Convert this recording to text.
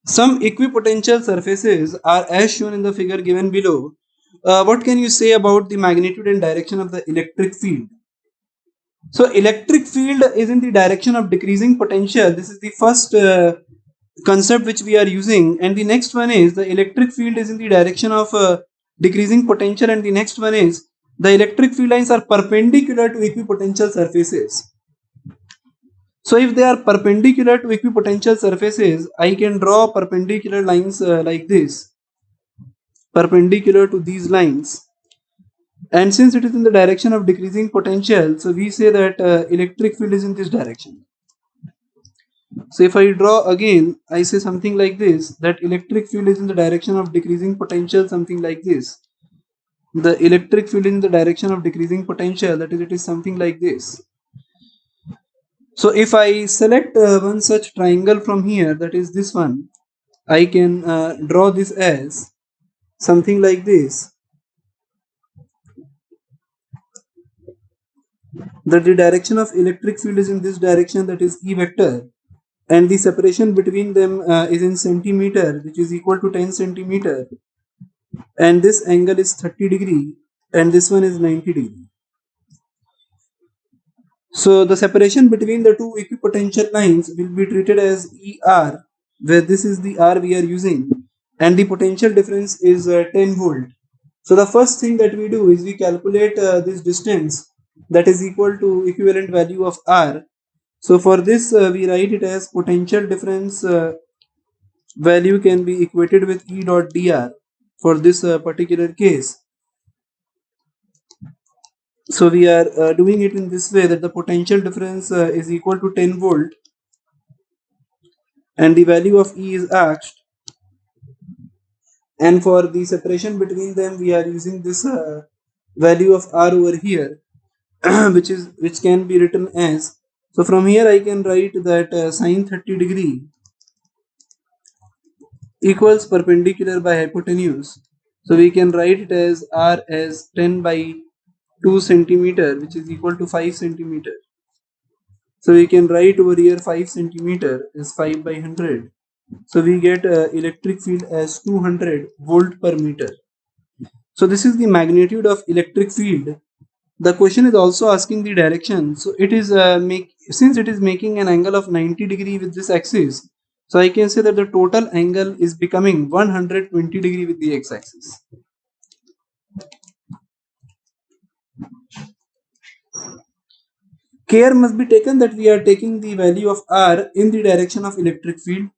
Some equipotential surfaces are as shown in the figure given below. What can you say about the magnitude and direction of the electric field? So electric field is in the direction of decreasing potential. This is the first concept which we are using, and the next one is the electric field is in the direction of decreasing potential, and the next one is the electric field lines are perpendicular to equipotential surfaces. So if they are perpendicular to equipotential surfaces, I can draw perpendicular lines like this, perpendicular to these lines. And since it is in the direction of decreasing potential, so we say that electric field is in this direction. So if I draw again, I say something like this, that electric field is in the direction of decreasing potential, something like this. The electric field in the direction of decreasing potential, that is, it is something like this. So if I select one such triangle from here, that is this one, I can draw this as something like this, that the direction of electric field is in this direction, that is E vector, and the separation between them is in centimeter, which is equal to 10 centimeter, and this angle is 30 degree and this one is 90 degree. So the separation between the two equipotential lines will be treated as ER, where this is the R we are using, and the potential difference is 10 volt. So the first thing that we do is we calculate this distance, that is equal to equivalent value of R. So for this we write it as potential difference value can be equated with E dot dr for this particular case. So we are doing it in this way, that the potential difference is equal to 10 volt and the value of E is asked, and for the separation between them we are using this value of R over here which can be written as, so from here I can write that sine 30 degree equals perpendicular by hypotenuse. So we can write it as R as 10 by 2 centimeter, which is equal to 5 centimeter. So we can write over here 5 centimeter is 5 by 100. So we get electric field as 200 volt per meter. So this is the magnitude of electric field. The question is also asking the direction. So it is since it is making an angle of 90 degree with this axis, so I can say that the total angle is becoming 120 degree with the x-axis. Care must be taken that we are taking the value of R in the direction of electric field.